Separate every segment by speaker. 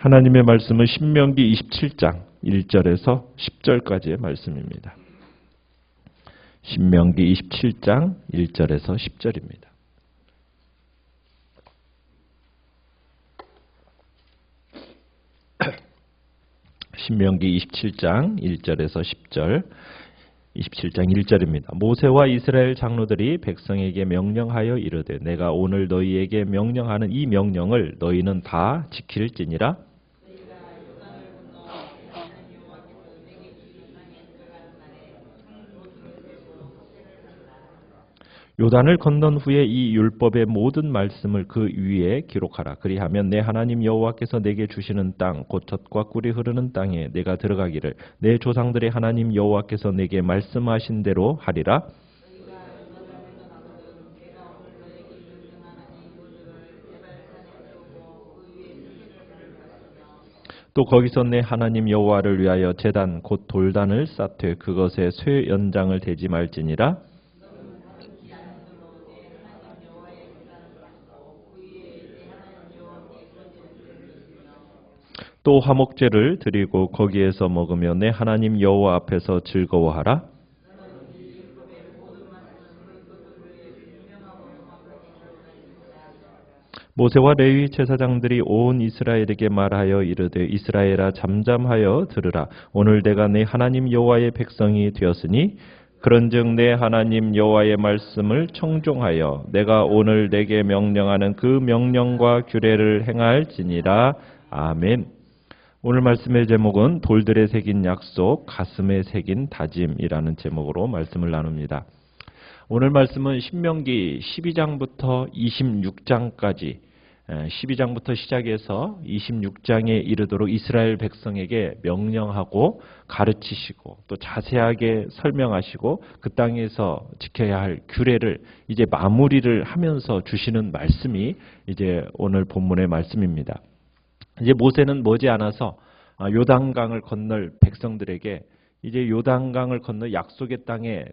Speaker 1: 하나님의 말씀은 신명기 27장 1절에서 10절까지의 말씀입니다. 신명기 27장 1절에서 10절입니다. 신명기 27장 1절에서 10절, 27장 1절입니다. 모세와 이스라엘 장로들이 백성에게 명령하여 이르되 내가 오늘 너희에게 명령하는 이 명령을 너희는 다 지킬지니라. 요단을 건넌 후에 이 율법의 모든 말씀을 그 위에 기록하라. 그리하면 내 하나님 여호와께서 내게 주시는 땅 곧 젖과 꿀이 흐르는 땅에 내가 들어가기를 내 조상들의 하나님 여호와께서 내게 말씀하신 대로 하리라. 또 거기서 내 하나님 여호와를 위하여 제단 곧 돌단을 쌓되 그것에 쇠 연장을 대지 말지니라. 또 화목제를 드리고 거기에서 먹으며 내 하나님 여호와 앞에서 즐거워하라. 모세와 레위 제사장들이 온 이스라엘에게 말하여 이르되 이스라엘아 잠잠하여 들으라. 오늘 내가 내 하나님 여호와의 백성이 되었으니 그런즉 내 하나님 여호와의 말씀을 청종하여 내가 오늘 내게 명령하는 그 명령과 규례를 행할지니라. 아멘. 오늘 말씀의 제목은 돌들에 새긴 약속, 가슴에 새긴 다짐이라는 제목으로 말씀을 나눕니다. 오늘 말씀은 신명기 12장부터 26장까지 12장부터 시작해서 26장에 이르도록 이스라엘 백성에게 명령하고 가르치시고 또 자세하게 설명하시고 그 땅에서 지켜야 할 규례를 이제 마무리를 하면서 주시는 말씀이 이제 오늘 본문의 말씀입니다. 이제 모세는 머지않아서 요단강을 건널 백성들에게 이제 요단강을 건너 약속의 땅에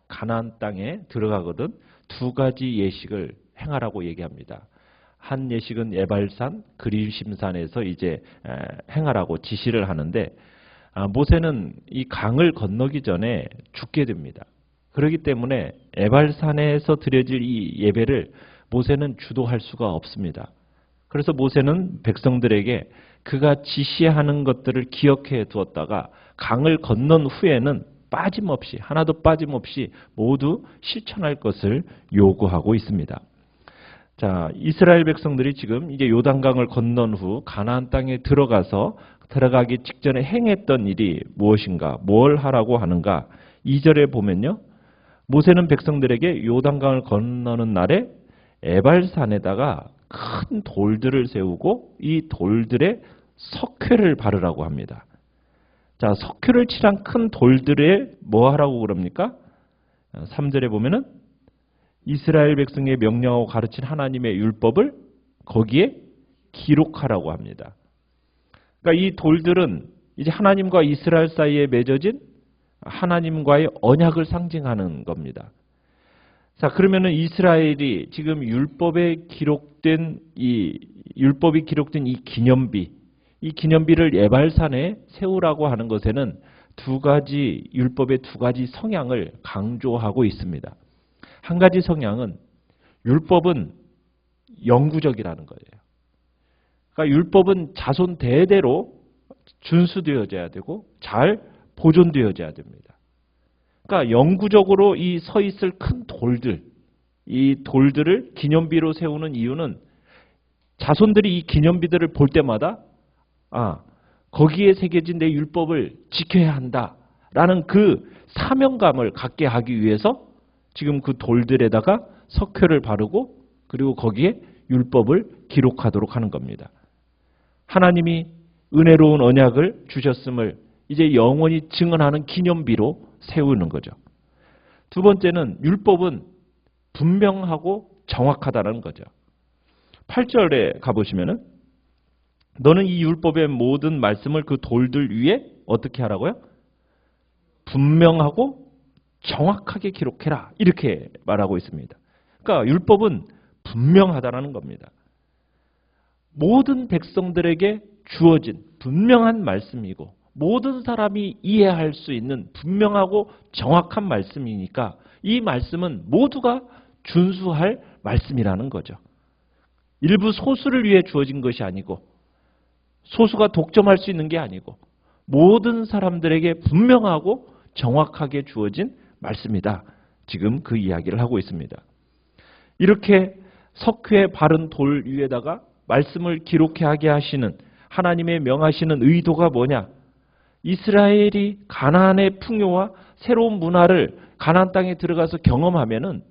Speaker 1: 가나안 땅에 들어가거든 두 가지 예식을 행하라고 얘기합니다. 한 예식은 에발산 그리심산에서 이제 행하라고 지시를 하는데 모세는 이 강을 건너기 전에 죽게 됩니다. 그렇기 때문에 에발산에서 드려질 이 예배를 모세는 주도할 수가 없습니다. 그래서 모세는 백성들에게 그가 지시하는 것들을 기억해 두었다가 강을 건넌 후에는 빠짐없이 하나도 빠짐없이 모두 실천할 것을 요구하고 있습니다. 자, 이스라엘 백성들이 지금 이제 요단강을 건넌 후 가나안 땅에 들어가기 직전에 행했던 일이 무엇인가? 뭘 하라고 하는가? 2절에 보면요. 모세는 백성들에게 요단강을 건너는 날에 에발산에다가 큰 돌들을 세우고 이 돌들에 석회를 바르라고 합니다. 자, 석회를 칠한 큰 돌들에 뭐 하라고 그럽니까? 3절에 보면은 이스라엘 백성에 명령하고 가르친 하나님의 율법을 거기에 기록하라고 합니다. 그러니까 이 돌들은 이제 하나님과 이스라엘 사이에 맺어진 하나님과의 언약을 상징하는 겁니다. 자, 그러면은 이스라엘이 지금 율법이 기록된 이 기념비를 에발산에 세우라고 하는 것에는 율법의 두 가지 성향을 강조하고 있습니다. 한 가지 성향은 율법은 영구적이라는 거예요. 그러니까 율법은 자손 대대로 준수되어져야 되고 잘 보존되어져야 됩니다. 그러니까 영구적으로 이 서 있을 큰 이 돌들을 기념비로 세우는 이유는 자손들이 이 기념비들을 볼 때마다 거기에 새겨진 내 율법을 지켜야 한다라는 그 사명감을 갖게 하기 위해서 지금 그 돌들에다가 석회를 바르고 그리고 거기에 율법을 기록하도록 하는 겁니다. 하나님이 은혜로운 언약을 주셨음을 이제 영원히 증언하는 기념비로 세우는 거죠. 두 번째는 율법은 분명하고 정확하다는 거죠. 8절에 가보시면은 너는 이 율법의 모든 말씀을 그 돌들 위에 어떻게 하라고요? 분명하고 정확하게 기록해라. 이렇게 말하고 있습니다. 그러니까 율법은 분명하다는 겁니다. 모든 백성들에게 주어진 분명한 말씀이고 모든 사람이 이해할 수 있는 분명하고 정확한 말씀이니까 이 말씀은 모두가 준수할 말씀이라는 거죠. 일부 소수를 위해 주어진 것이 아니고 소수가 독점할 수 있는 게 아니고 모든 사람들에게 분명하고 정확하게 주어진 말씀이다. 지금 그 이야기를 하고 있습니다. 이렇게 석회에 바른 돌 위에다가 말씀을 기록하게 하시는 하나님의 명하시는 의도가 뭐냐? 이스라엘이 가나안의 풍요와 새로운 문화를 가나안 땅에 들어가서 경험하면은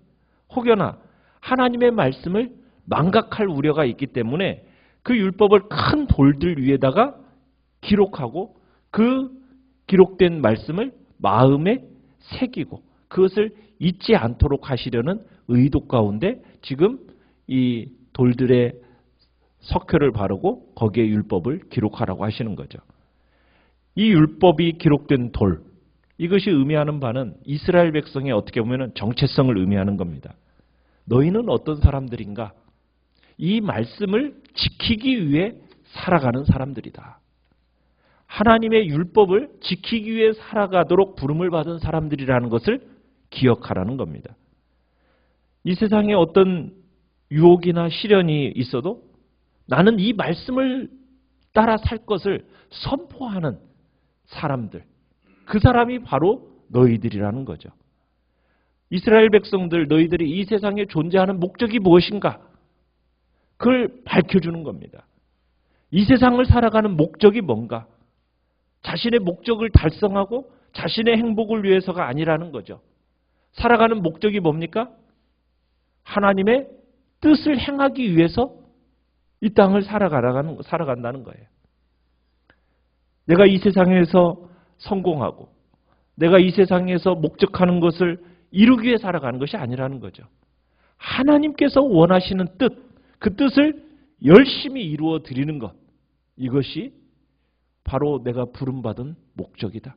Speaker 1: 혹여나 하나님의 말씀을 망각할 우려가 있기 때문에 그 율법을 큰 돌들 위에다가 기록하고 그 기록된 말씀을 마음에 새기고 그것을 잊지 않도록 하시려는 의도 가운데 지금 이 돌들의 석회를 바르고 거기에 율법을 기록하라고 하시는 거죠. 이 율법이 기록된 돌, 이것이 의미하는 바는 이스라엘 백성의 어떻게 보면 정체성을 의미하는 겁니다. 너희는 어떤 사람들인가? 이 말씀을 지키기 위해 살아가는 사람들이다. 하나님의 율법을 지키기 위해 살아가도록 부름을 받은 사람들이라는 것을 기억하라는 겁니다. 이 세상에 어떤 유혹이나 시련이 있어도 나는 이 말씀을 따라 살 것을 선포하는 사람들, 그 사람이 바로 너희들이라는 거죠. 이스라엘 백성들, 너희들이 이 세상에 존재하는 목적이 무엇인가? 그걸 밝혀주는 겁니다. 이 세상을 살아가는 목적이 뭔가? 자신의 목적을 달성하고 자신의 행복을 위해서가 아니라는 거죠. 살아가는 목적이 뭡니까? 하나님의 뜻을 행하기 위해서 이 땅을 살아간다는 거예요. 내가 이 세상에서 성공하고 내가 이 세상에서 목적하는 것을 이루기 위해 살아가는 것이 아니라는 거죠. 하나님께서 원하시는 뜻, 그 뜻을 열심히 이루어 드리는 것, 이것이 바로 내가 부름받은 목적이다.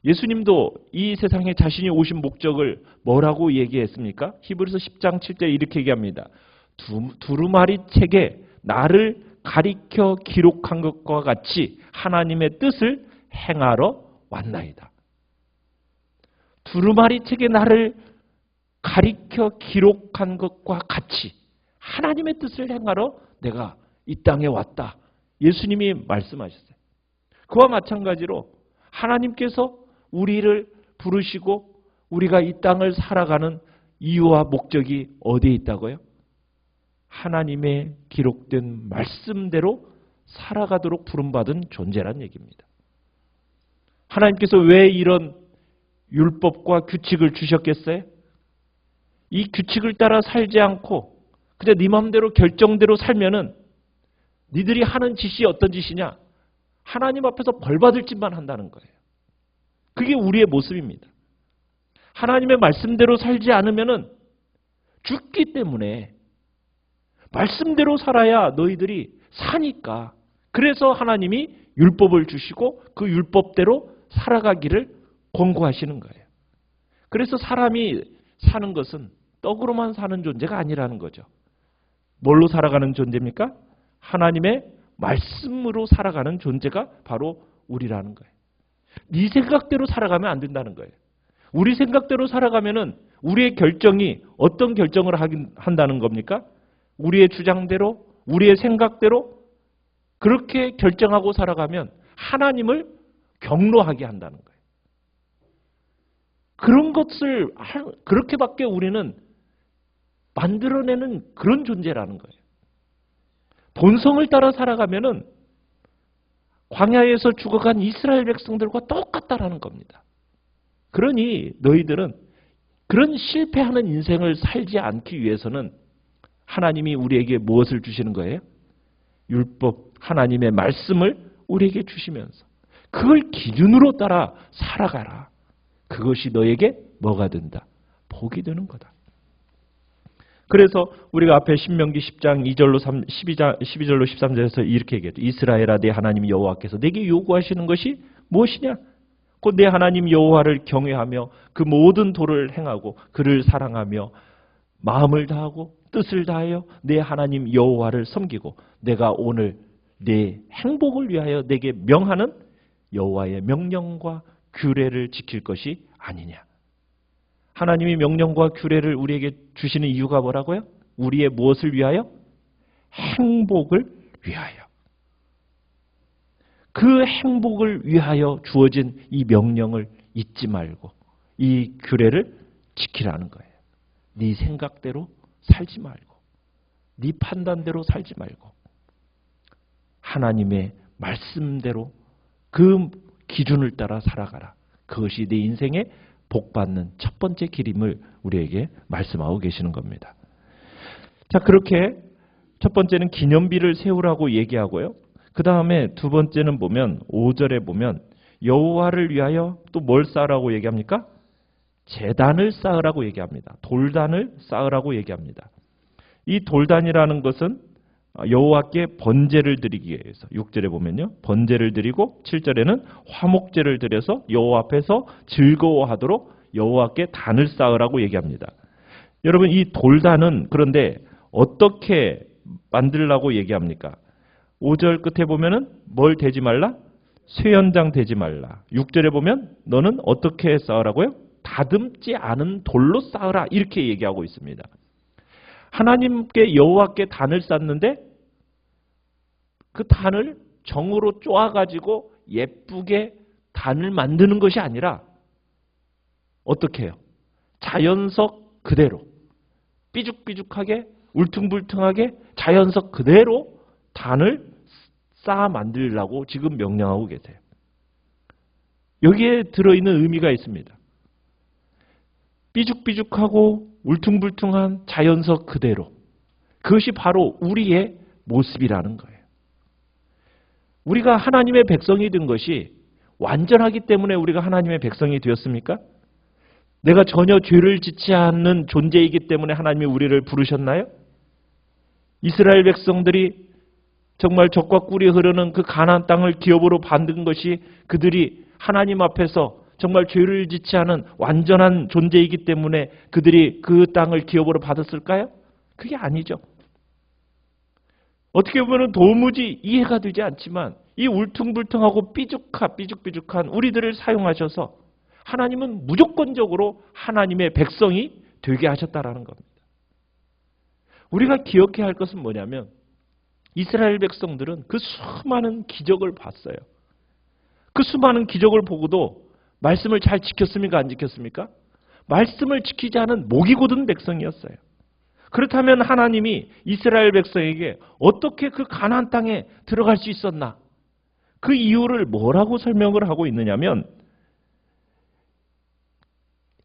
Speaker 1: 예수님도 이 세상에 자신이 오신 목적을 뭐라고 얘기했습니까? 히브리서 10장 7절 이렇게 얘기합니다. 두루마리 책에 나를 가리켜 기록한 것과 같이 하나님의 뜻을 행하러 왔나이다. 두루마리 책에 나를 가리켜 기록한 것과 같이 하나님의 뜻을 행하러 내가 이 땅에 왔다. 예수님이 말씀하셨어요. 그와 마찬가지로 하나님께서 우리를 부르시고 우리가 이 땅을 살아가는 이유와 목적이 어디에 있다고요? 하나님의 기록된 말씀대로 살아가도록 부름받은 존재란 얘기입니다. 하나님께서 왜 이런 율법과 규칙을 주셨겠어요? 이 규칙을 따라 살지 않고 그냥 네 마음대로 결정대로 살면은 니들이 하는 짓이 어떤 짓이냐? 하나님 앞에서 벌받을 짓만 한다는 거예요. 그게 우리의 모습입니다. 하나님의 말씀대로 살지 않으면은 죽기 때문에 말씀대로 살아야 너희들이 사니까. 그래서 하나님이 율법을 주시고 그 율법대로 살아가기를 권고하시는 거예요. 그래서 사람이 사는 것은 떡으로만 사는 존재가 아니라는 거죠. 뭘로 살아가는 존재입니까? 하나님의 말씀으로 살아가는 존재가 바로 우리라는 거예요. 네 생각대로 살아가면 안 된다는 거예요. 우리 생각대로 살아가면은 우리의 결정이 어떤 결정을 한다는 겁니까? 우리의 주장대로, 우리의 생각대로 그렇게 결정하고 살아가면 하나님을 경노하게 한다는 거예요. 그런 것을 그렇게밖에 우리는 만들어내는 그런 존재라는 거예요. 본성을 따라 살아가면은 광야에서 죽어간 이스라엘 백성들과 똑같다라는 겁니다. 그러니 너희들은 그런 실패하는 인생을 살지 않기 위해서는 하나님이 우리에게 무엇을 주시는 거예요? 율법, 하나님의 말씀을 우리에게 주시면서 그걸 기준으로 따라 살아가라. 그것이 너에게 뭐가 된다? 복이 되는 거다. 그래서 우리가 앞에 신명기 10장 2절로 12절로 13절에서 이렇게 얘기했죠. 이스라엘아 내 하나님 여호와께서 내게 요구하시는 것이 무엇이냐? 곧 내 하나님 여호와를 경외하며 그 모든 도를 행하고 그를 사랑하며 마음을 다하고 뜻을 다하여 내 하나님 여호와를 섬기고 내가 오늘 내 행복을 위하여 내게 명하는 여호와의 명령과 규례를 지킬 것이 아니냐. 하나님이 명령과 규례를 우리에게 주시는 이유가 뭐라고요? 우리의 무엇을 위하여? 행복을 위하여. 그 행복을 위하여 주어진 이 명령을 잊지 말고 이 규례를 지키라는 거예요. 네 생각대로 살지 말고 네 판단대로 살지 말고 하나님의 말씀대로 그 기준을 따라 살아가라. 그것이 내 인생에 복받는 첫 번째 길임을 우리에게 말씀하고 계시는 겁니다. 자, 그렇게 첫 번째는 기념비를 세우라고 얘기하고요. 그 다음에 두 번째는 보면 5절에 보면 여호와를 위하여 또 뭘 쌓으라고 얘기합니까? 제단을 쌓으라고 얘기합니다. 돌단을 쌓으라고 얘기합니다. 이 돌단이라는 것은 여호와께 번제를 드리기 위해서 6절에 보면요. 번제를 드리고 7절에는 화목제를 드려서 여호와 앞에서 즐거워하도록 여호와께 단을 쌓으라고 얘기합니다. 여러분 이 돌단은 그런데 어떻게 만들라고 얘기합니까? 5절 끝에 보면은 뭘 대지 말라? 쇠연장 대지 말라. 6절에 보면 너는 어떻게 쌓으라고요? 다듬지 않은 돌로 쌓으라. 이렇게 얘기하고 있습니다. 하나님께 여호와께 단을 쌓는데 그 단을 정으로 쪼아가지고 예쁘게 단을 만드는 것이 아니라 어떻게 해요? 자연석 그대로 삐죽삐죽하게 울퉁불퉁하게 자연석 그대로 단을 쌓아 만들라고 지금 명령하고 계세요. 여기에 들어있는 의미가 있습니다. 삐죽삐죽하고 울퉁불퉁한 자연석 그대로. 그것이 바로 우리의 모습이라는 거예요. 우리가 하나님의 백성이 된 것이 완전하기 때문에 우리가 하나님의 백성이 되었습니까? 내가 전혀 죄를 짓지 않는 존재이기 때문에 하나님이 우리를 부르셨나요? 이스라엘 백성들이 정말 젖과 꿀이 흐르는 그 가나안 땅을 기업으로 받은 것이 그들이 하나님 앞에서 정말 죄를 짓지 않은 완전한 존재이기 때문에 그들이 그 땅을 기업으로 받았을까요? 그게 아니죠. 어떻게 보면 도무지 이해가 되지 않지만 이 울퉁불퉁하고 삐죽삐죽한 우리들을 사용하셔서 하나님은 무조건적으로 하나님의 백성이 되게 하셨다라는 겁니다. 우리가 기억해야 할 것은 뭐냐면 이스라엘 백성들은 그 수많은 기적을 봤어요. 그 수많은 기적을 보고도 말씀을 잘 지켰습니까? 안 지켰습니까? 말씀을 지키지 않은 목이 곧은 백성이었어요. 그렇다면 하나님이 이스라엘 백성에게 어떻게 그 가나안 땅에 들어갈 수 있었나? 그 이유를 뭐라고 설명을 하고 있느냐면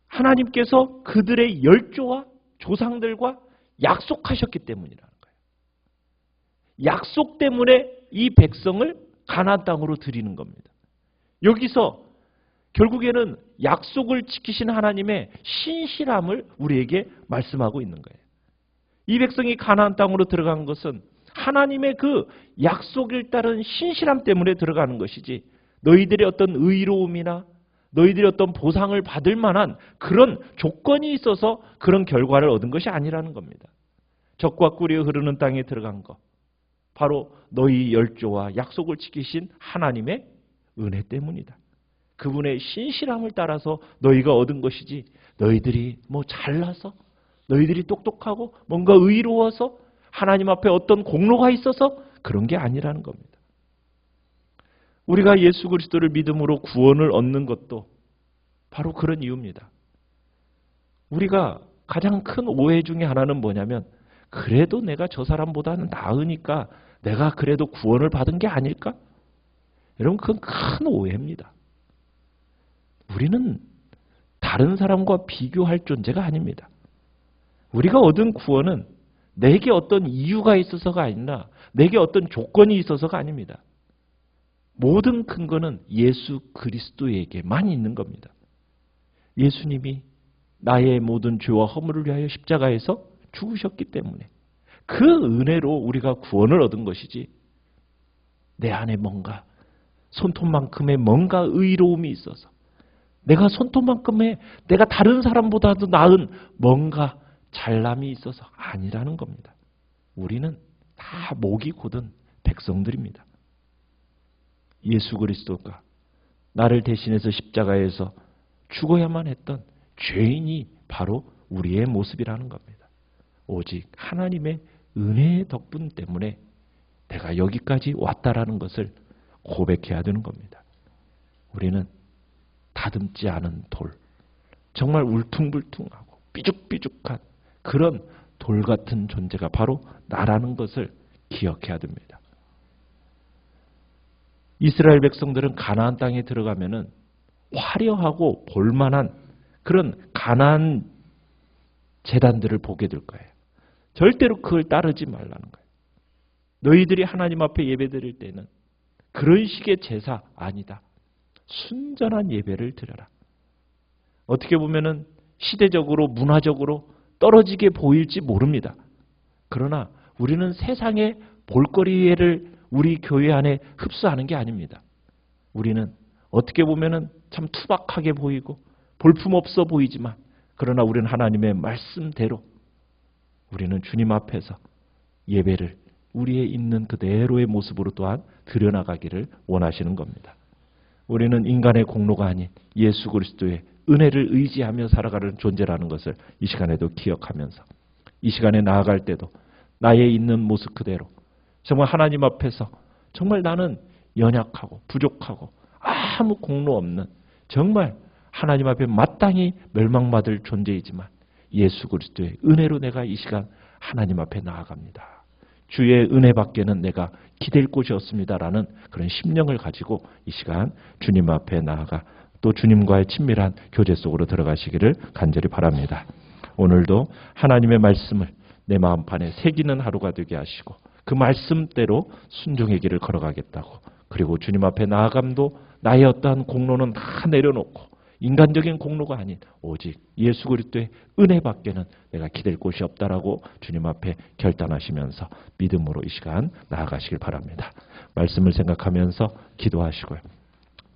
Speaker 1: 하나님께서 그들의 열조와 조상들과 약속하셨기 때문이라는 거예요. 약속 때문에 이 백성을 가나안 땅으로 드리는 겁니다. 여기서 결국에는 약속을 지키신 하나님의 신실함을 우리에게 말씀하고 있는 거예요. 이 백성이 가나안 땅으로 들어간 것은 하나님의 그 약속을 따른 신실함 때문에 들어가는 것이지 너희들의 어떤 의로움이나 너희들이 어떤 보상을 받을 만한 그런 조건이 있어서 그런 결과를 얻은 것이 아니라는 겁니다. 젖과 꿀이 흐르는 땅에 들어간 것. 바로 너희 열조와 약속을 지키신 하나님의 은혜 때문이다. 그분의 신실함을 따라서 너희가 얻은 것이지 너희들이 뭐 잘나서 너희들이 똑똑하고 뭔가 의로워서 하나님 앞에 어떤 공로가 있어서 그런 게 아니라는 겁니다. 우리가 예수 그리스도를 믿음으로 구원을 얻는 것도 바로 그런 이유입니다. 우리가 가장 큰 오해 중에 하나는 뭐냐면 그래도 내가 저 사람보다는 나으니까 내가 그래도 구원을 받은 게 아닐까? 여러분 그건 큰 오해입니다. 우리는 다른 사람과 비교할 존재가 아닙니다. 우리가 얻은 구원은 내게 어떤 이유가 있어서가 아니라 내게 어떤 조건이 있어서가 아닙니다. 모든 근거는 예수 그리스도에게만 있는 겁니다. 예수님이 나의 모든 죄와 허물을 위하여 십자가에서 죽으셨기 때문에 그 은혜로 우리가 구원을 얻은 것이지 내 안에 뭔가 손톱만큼의 뭔가 의로움이 있어서 내가 손톱만큼의 내가 다른 사람보다도 나은 뭔가 잘남이 있어서 아니라는 겁니다. 우리는 다 목이 곧은 백성들입니다. 예수 그리스도가 나를 대신해서 십자가에서 죽어야만 했던 죄인이 바로 우리의 모습이라는 겁니다. 오직 하나님의 은혜의 덕분 때문에 내가 여기까지 왔다라는 것을 고백해야 되는 겁니다. 우리는 다듬지 않은 돌, 정말 울퉁불퉁하고 삐죽삐죽한 그런 돌 같은 존재가 바로 나라는 것을 기억해야 됩니다. 이스라엘 백성들은 가나안 땅에 들어가면은 화려하고 볼만한 그런 가나안 제단들을 보게 될 거예요. 절대로 그걸 따르지 말라는 거예요. 너희들이 하나님 앞에 예배드릴 때는 그런 식의 제사 아니다. 순전한 예배를 드려라. 어떻게 보면은 시대적으로 문화적으로 떨어지게 보일지 모릅니다. 그러나 우리는 세상의 볼거리를 우리 교회 안에 흡수하는 게 아닙니다. 우리는 어떻게 보면은 참 투박하게 보이고 볼품없어 보이지만 그러나 우리는 하나님의 말씀대로 우리는 주님 앞에서 예배를 우리의 있는 그대로의 모습으로 또한 드려나가기를 원하시는 겁니다. 우리는 인간의 공로가 아닌 예수 그리스도의 은혜를 의지하며 살아가는 존재라는 것을 이 시간에도 기억하면서 이 시간에 나아갈 때도 나의 있는 모습 그대로 정말 하나님 앞에서 정말 나는 연약하고 부족하고 아무 공로 없는 정말 하나님 앞에 마땅히 멸망받을 존재이지만 예수 그리스도의 은혜로 내가 이 시간 하나님 앞에 나아갑니다. 주의 은혜밖에는 내가 기댈 곳이 없습니다라는 그런 심령을 가지고 이 시간 주님 앞에 나아가 또 주님과의 친밀한 교제 속으로 들어가시기를 간절히 바랍니다. 오늘도 하나님의 말씀을 내 마음판에 새기는 하루가 되게 하시고 그 말씀대로 순종의 길을 걸어가겠다고 그리고 주님 앞에 나아감도 나의 어떠한 공로는 다 내려놓고 인간적인 공로가 아닌 오직 예수 그리스도의 은혜밖에는 내가 기댈 곳이 없다라고 주님 앞에 결단하시면서 믿음으로 이 시간 나아가시길 바랍니다. 말씀을 생각하면서 기도하시고요.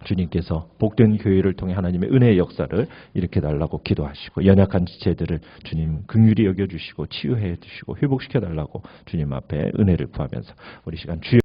Speaker 1: 주님께서 복된 교회를 통해 하나님의 은혜의 역사를 일으켜달라고 기도하시고 연약한 지체들을 주님 긍휼히 여겨주시고 치유해 주시고 회복시켜달라고 주님 앞에 은혜를 구하면서 우리 시간 주여